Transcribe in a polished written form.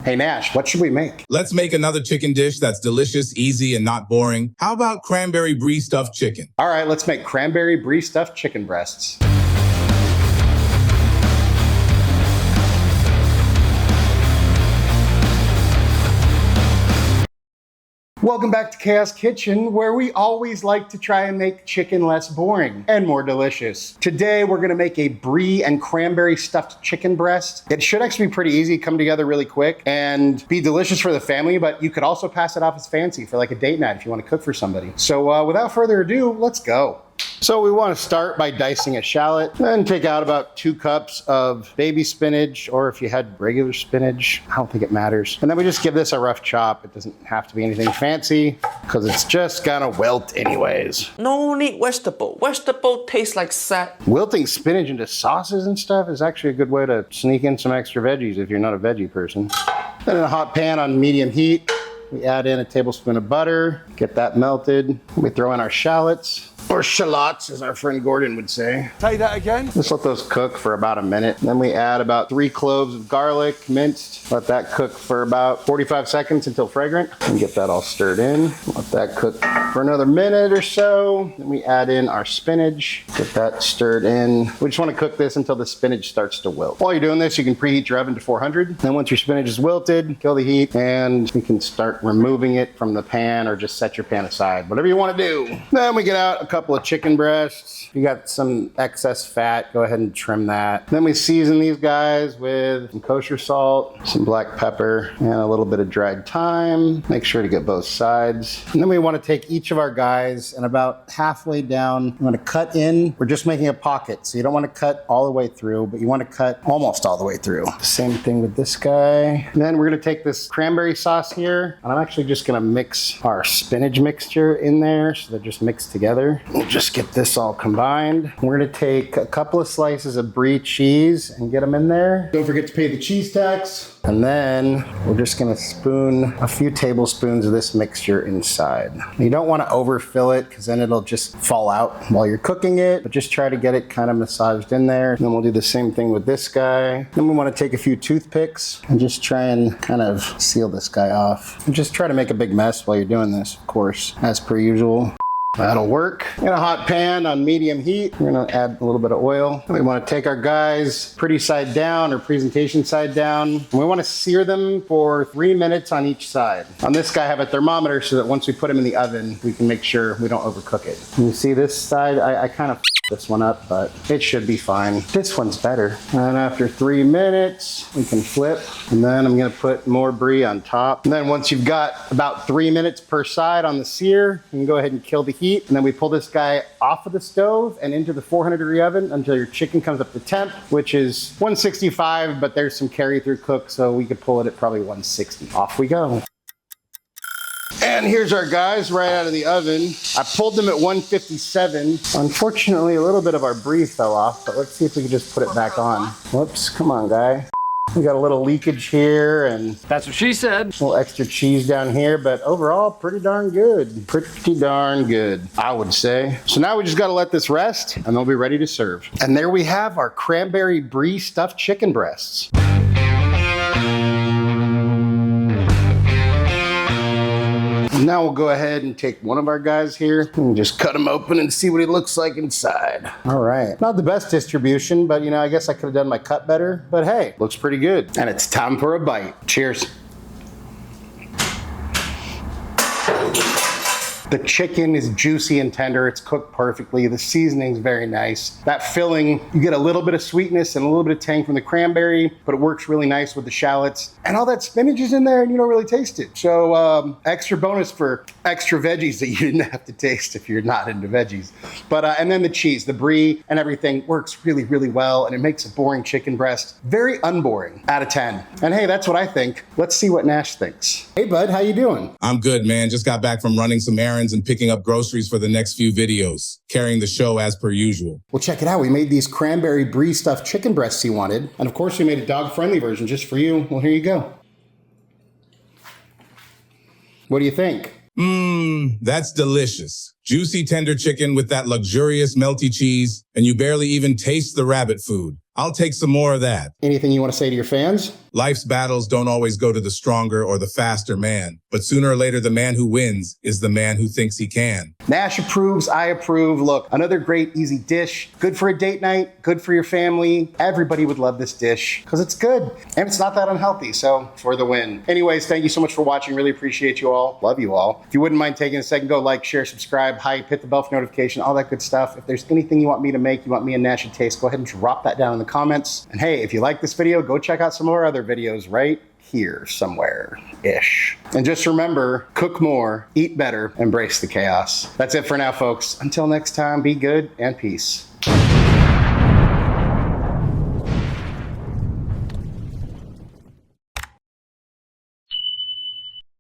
Hey Nash, what should we make? Let's make another chicken dish that's delicious, easy, and not boring. How about cranberry brie stuffed chicken? All right, let's make cranberry brie stuffed chicken breasts. Welcome back to Chaos Kitchen, where we always like to try and make chicken less boring and more delicious. Today, we're gonna make a brie and cranberry stuffed chicken breast. It should actually be pretty easy, come together really quick, and be delicious for the family, but you could also pass it off as fancy for like a date night if you wanna cook for somebody. So without further ado, let's go. So we want to start by dicing a shallot, then take out about 2 cups of baby spinach, or if you had regular spinach, I don't think it matters. And then we just give this a rough chop. It doesn't have to be anything fancy because it's just gonna wilt anyways. No need vegetable. Vegetable tastes like sad. Wilting spinach into sauces and stuff is actually a good way to sneak in some extra veggies if you're not a veggie person. Then in a hot pan on medium heat, we add in a tablespoon of butter, get that melted. We throw in our shallots, or shallots, as our friend Gordon would say. Say that again. Just let those cook for about a minute. Then we add about 3 cloves of garlic, minced. Let that cook for about 45 seconds until fragrant. And get that all stirred in. Let that cook for another minute or so. Then we add in our spinach. Get that stirred in. We just want to cook this until the spinach starts to wilt. While you're doing this, you can preheat your oven to 400. Then once your spinach is wilted, kill the heat, and you can start removing it from the pan or just set your pan aside. Whatever you want to do. Then we get out a couple of chicken breasts. If you got some excess fat, go ahead and trim that. Then we season these guys with some kosher salt, some black pepper, and a little bit of dried thyme. Make sure to get both sides. And then we want to take each of our guys and about halfway down, you want to cut in. We're just making a pocket, so you don't want to cut all the way through, but you want to cut almost all the way through. Same thing with this guy. And then we're going to take this cranberry sauce here, and I'm actually just going to mix our spinach mixture in there so they're just mixed together. We'll just get this all combined. We're going to take a couple of slices of brie cheese and get them in there. Don't forget to pay the cheese tax. And then we're just going to spoon a few tablespoons of this mixture inside. You don't want to overfill it because then it'll just fall out while you're cooking it, but just try to get it kind of massaged in there. And then we'll do the same thing with this guy. Then we want to take a few toothpicks and just try and kind of seal this guy off. And just try to make a big mess while you're doing this, of course, as per usual. That'll work. In a hot pan on medium heat, we're gonna add a little bit of oil. We wanna take our guys pretty side down or presentation side down. And we wanna sear them for 3 minutes on each side. On this guy, I have a thermometer so that once we put him in the oven, we can make sure we don't overcook it. You see this side, I kind of this one up, but it should be fine. This one's better. And after 3 minutes, we can flip. And then I'm gonna put more brie on top. And then once you've got about 3 minutes per side on the sear, you can go ahead and kill the heat. And then we pull this guy off of the stove and into the 400-degree oven until your chicken comes up to temp, which is 165, but there's some carry through cook, so we could pull it at probably 160. Off we go. And here's our guys right out of the oven. I pulled them at 157. Unfortunately, a little bit of our brie fell off, but let's see if we can just put it back on. Whoops, come on, guy. We got a little leakage here, and That's what she said. a little extra cheese down here, but overall, pretty darn good. Pretty darn good, I would say. So now we just gotta let this rest, and they'll be ready to serve. And there we have our cranberry brie stuffed chicken breasts. Now we'll go ahead and take one of our guys here and just cut him open and see what he looks like inside. All right, not the best distribution, but you know, I guess I could have done my cut better, but hey, looks pretty good. And it's time for a bite. Cheers. The chicken is juicy and tender. It's cooked perfectly. The seasoning's very nice. That filling, you get a little bit of sweetness and a little bit of tang from the cranberry, but it works really nice with the shallots. And all that spinach is in there and you don't really taste it. So extra bonus for extra veggies that you didn't have to taste if you're not into veggies. But and then the cheese, the brie and everything works really, really well, and it makes a boring chicken breast very unboring out of 10. And hey, that's what I think. Let's see what Nash thinks. Hey bud, how you doing? I'm good, man. Just got back from running some errands and picking up groceries for the next few videos, carrying the show as per usual. Well, check it out. We made these cranberry brie stuffed chicken breasts you wanted. And of course, we made a dog-friendly version just for you. Well, here you go. What do you think? That's delicious. Juicy, tender chicken with that luxurious melty cheese, and you barely even taste the rabbit food. I'll take some more of that. Anything you want to say to your fans? Life's battles don't always go to the stronger or the faster man, but sooner or later, the man who wins is the man who thinks he can. Nash approves, I approve. Look, another great, easy dish. Good for a date night, good for your family. Everybody would love this dish because it's good and it's not that unhealthy, so for the win. Anyways, thank you so much for watching. Really appreciate you all. Love you all. If you wouldn't mind taking a second, go like, share, subscribe, hype, hit the bell for notification, all that good stuff. If there's anything you want me to make, you want me and Nash to taste, go ahead and drop that down in the comments. And hey, if you like this video, go check out some of our other videos right here somewhere-ish. And just remember, cook more, eat better, embrace the chaos. That's it for now, folks. Until next time, be good and peace.